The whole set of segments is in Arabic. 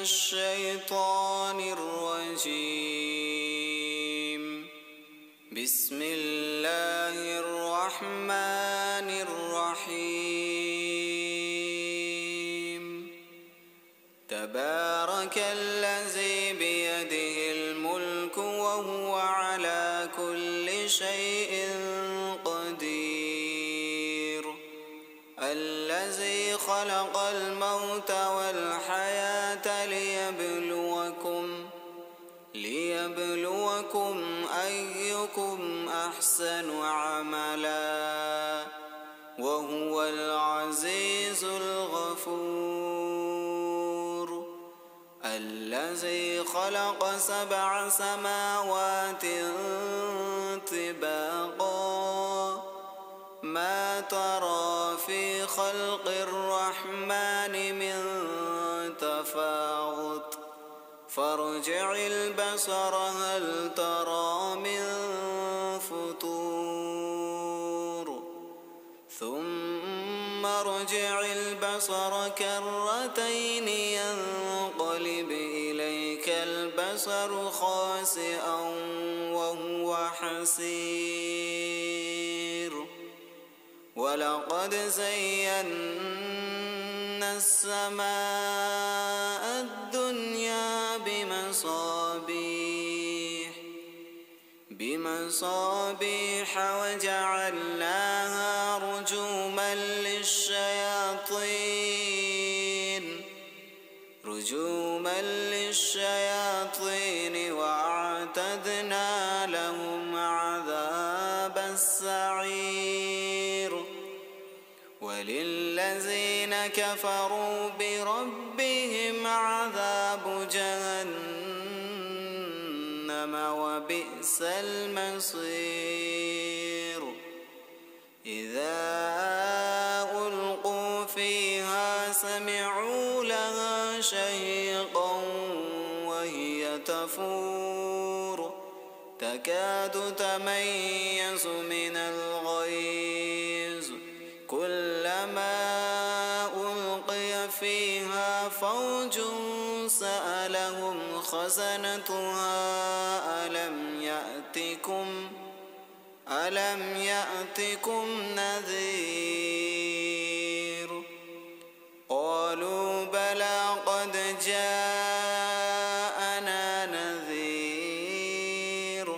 الشيطان الرجيم. بسم الله الرحمن الرحيم. تبارك الذي بيده الملك وهو على كل شيء قدير. الذي خلق الموت والحياة ليبلوكم أيكم أحسن عملا وهو العزيز الغفور. الذي خلق 7 سماوات طباقا ما ترى في خلق الرحمن من تفاوت فارجع البصر هل ترى من فطور ثم ارجع البصر كرتين ينقلب إليك البصر خاسئا وهو حسير. ولقد زينا السماء الدنيا بمصابيح وجعلناها رجوما للشياطين وأعتدنا لهم عذاب السعير. وللذين كفروا بربهم عذاب جهنم وبئس المصير. إذا ألقوا فيها سمعوا لها شهيقا وهي تفور تكاد تميز من الغيظ كلما ألقي فيها فوج سألهم خزنتها ألم يأتكم نذير. قالوا بلى قد جاءنا نذير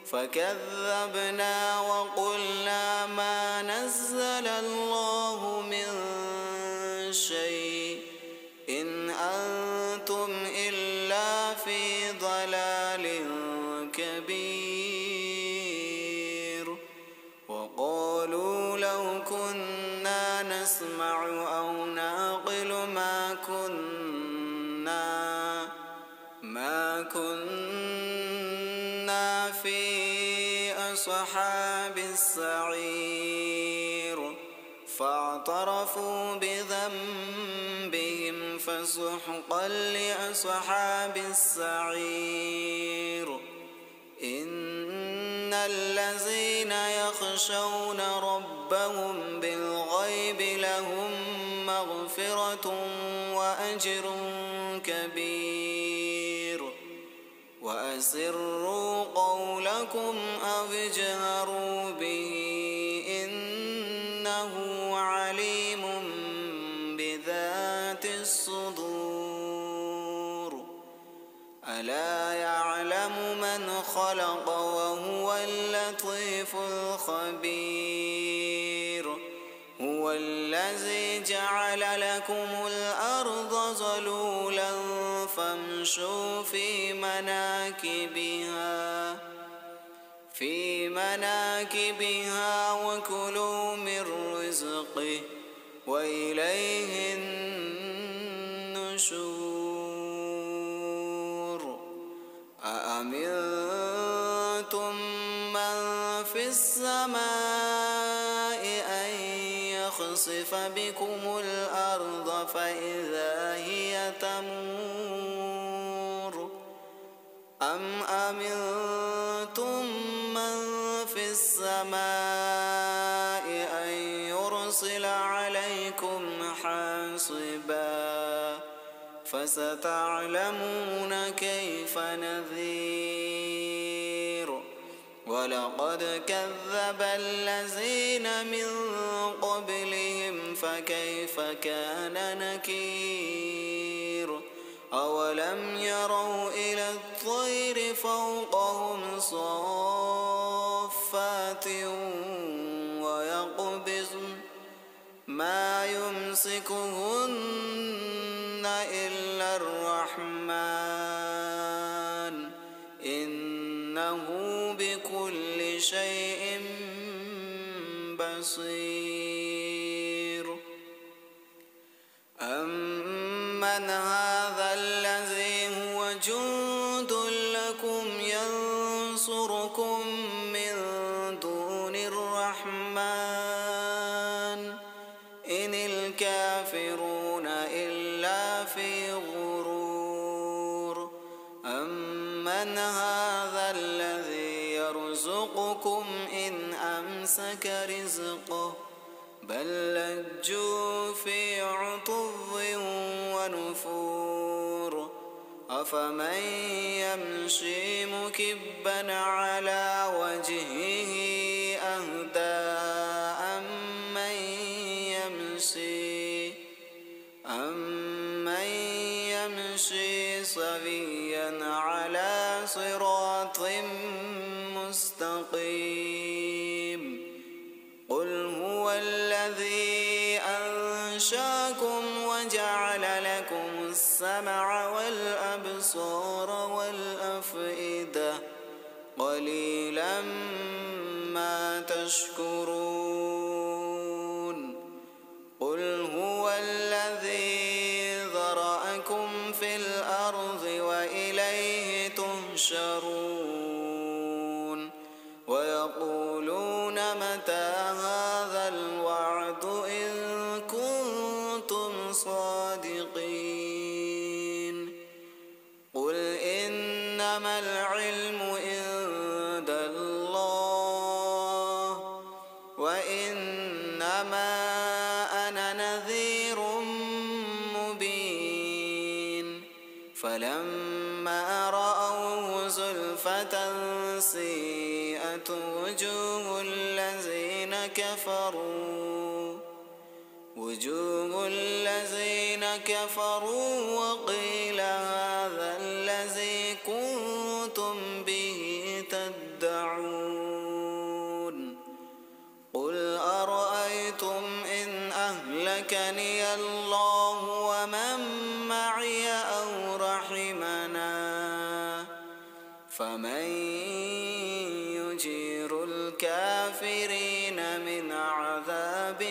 فكذبنا وقلنا ما نزل الله من شيء إن أنتم إلا في ضلال كبير. وقالوا لو كنا نسمع أو نعقل ما كنا في أصحاب السعير. فاعترفوا بذنبهم فسحقا لأصحاب السعير. إن الذين يخشون ربهم بالغيب لهم مغفرة وأجر كبير. وأسروا قولكم أو اجهروا به إنه عليم بذات الصدور. ألا يعلم من خلق وهو اللطيف الخبير. هو الذي جعل لكم الأرض ذلولا فامشوا في مناكبها وكلوا من رزقه وإليه النشور. أأمنتم من في السماء أن يخسف بكم الأرض فإذا هي تمور أم أمنتم من في السماء أن يرسل عليكم حاصبا فستعلمون كيف نذير ولقد كذب الذين من قبلهم فكيف كان نكير أولم يروا إلى الطير فوقهم صافات ويقبضن ما يمسكهن إلا الرحمن إنه بكل شيء بصير أمن هذا الذي هو جند لكم ينصركم من دون الرحمن إن الكافرون إلا في غرور أمن هذا الذي يرزقكم إن أمسك رزقه بل لجوا في عتو ونفور أفمن يمشي مكبا على وجهه أهدى أمن يمشي سويا على صراط مستقيم قل هو الذي أنشاكم وجعل لكم السمع والأبصار والأفئدة قليلا ما تشكرون قل هو الذي ذرأكم في الأرض وإليه تحشرون ويقولون متى هذا الوعد إن كنتم صادقين قل إنما العلم عند الله وإنما أنا نذير مبين فلما رأوه زلفة سيئت وجوه الذين كفروا وقيل هذا الذي كنتم به تدعون قل أرأيتم إن أهلكني الله ومن معي أو رحمنا فمن يجير الكافرين من عذاب